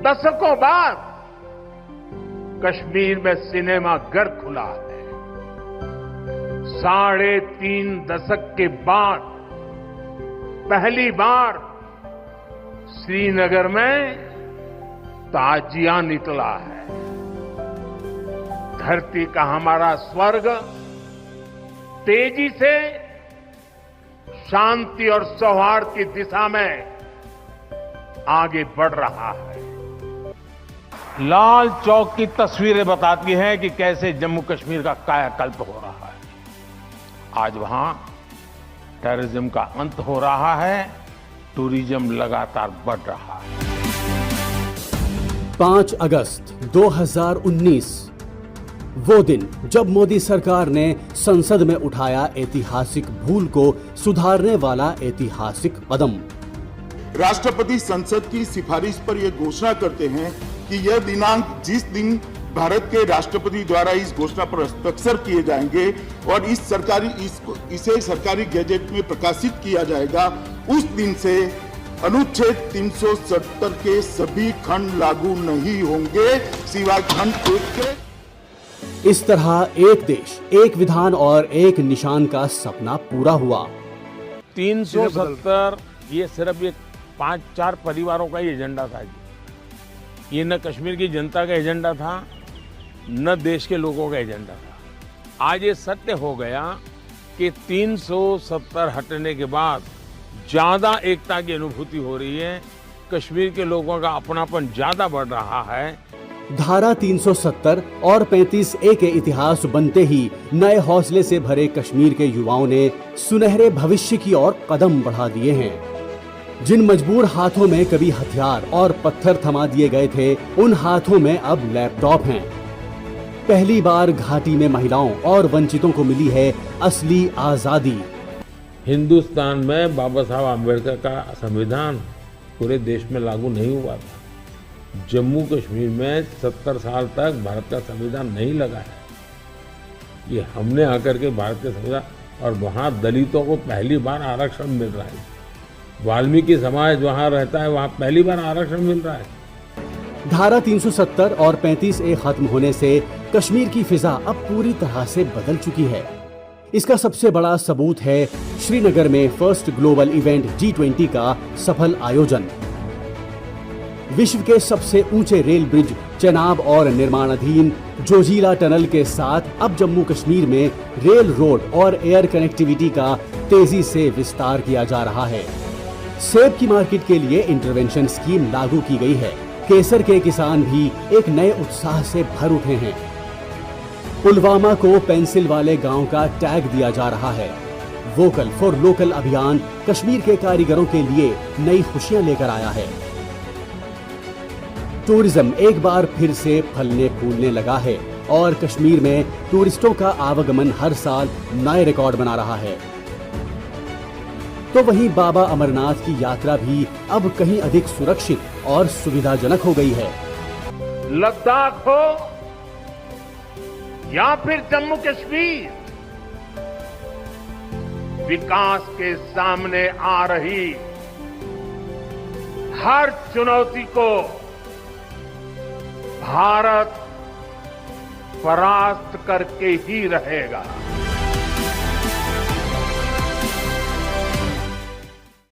दशकों बाद कश्मीर में सिनेमा घर खुला है। 3.5 दशक के बाद पहली बार श्रीनगर में ताजिया निकला है। धरती का हमारा स्वर्ग तेजी से शांति और सौहार्द की दिशा में आगे बढ़ रहा है। लाल चौक की तस्वीरें बताती हैं कि कैसे जम्मू कश्मीर का कायाकल्प हो रहा है। आज वहां टेररिज्म का अंत हो रहा है, टूरिज्म लगातार बढ़ रहा है। 5 अगस्त 2019 वो दिन जब मोदी सरकार ने संसद में उठाया ऐतिहासिक भूल को सुधारने वाला ऐतिहासिक कदम। राष्ट्रपति संसद की सिफारिश पर यह घोषणा करते हैं कि यह दिनांक जिस दिन भारत के राष्ट्रपति द्वारा इस घोषणा पर हस्ताक्षर किए जाएंगे और इसे सरकारी गैजेट में प्रकाशित किया जाएगा, उस दिन से अनुच्छेद 370 के सभी खंड लागू नहीं होंगे सिवाय खंड 1 के। इस तरह एक देश, एक विधान और एक निशान का सपना पूरा हुआ। 370 ये सिर्फ एक 5-4 परिवारों का ही एजेंडा था जी। ये न कश्मीर की जनता का एजेंडा था, न देश के लोगों का एजेंडा था। आज ये सत्य हो गया कि 370 हटने के बाद ज्यादा एकता की अनुभूति हो रही है, कश्मीर के लोगों का अपनापन ज्यादा बढ़ रहा है। धारा 370 और 35A के इतिहास बनते ही नए हौसले से भरे कश्मीर के युवाओं ने सुनहरे भविष्य की ओर कदम बढ़ा दिए हैं। जिन मजबूर हाथों में कभी हथियार और पत्थर थमा दिए गए थे, उन हाथों में अब लैपटॉप हैं। पहली बार घाटी में महिलाओं और वंचितों को मिली है असली आजादी। हिंदुस्तान में बाबा साहब आम्बेडकर का संविधान पूरे देश में लागू नहीं हुआ था। जम्मू कश्मीर में 70 साल तक भारत का संविधान नहीं लगा है। ये हमने आकर के भारत के संविधान, और वहाँ दलितों को पहली बार आरक्षण मिल रहा है। वाल्मीकि समाज वहाँ रहता है, वहाँ पहली बार आरक्षण मिल रहा है। धारा 370 और 35A खत्म होने से कश्मीर की फिजा अब पूरी तरह से बदल चुकी है। इसका सबसे बड़ा सबूत है श्रीनगर में फर्स्ट ग्लोबल इवेंट G20 का सफल आयोजन। विश्व के सबसे ऊंचे रेल ब्रिज चेनाब और निर्माणाधीन जोजिला टनल के साथ अब जम्मू कश्मीर में रेल, रोड और एयर कनेक्टिविटी का तेजी से विस्तार किया जा रहा है। सेब की मार्केट के लिए इंटरवेंशन स्कीम लागू की गई है। केसर के किसान भी एक नए उत्साह से भर उठे हैं। पुलवामा को पेंसिल वाले गांव का टैग दिया जा रहा है। वोकल फॉर लोकल अभियान कश्मीर के कारीगरों के लिए नई खुशियां लेकर आया है। टूरिज्म एक बार फिर से फलने फूलने लगा है और कश्मीर में टूरिस्टों का आवागमन हर साल नए रिकॉर्ड बना रहा है। तो वहीं बाबा अमरनाथ की यात्रा भी अब कहीं अधिक सुरक्षित और सुविधाजनक हो गई है। लद्दाख हो या फिर जम्मू कश्मीर, विकास के सामने आ रही हर चुनौती को भारत परास्त करके ही रहेगा।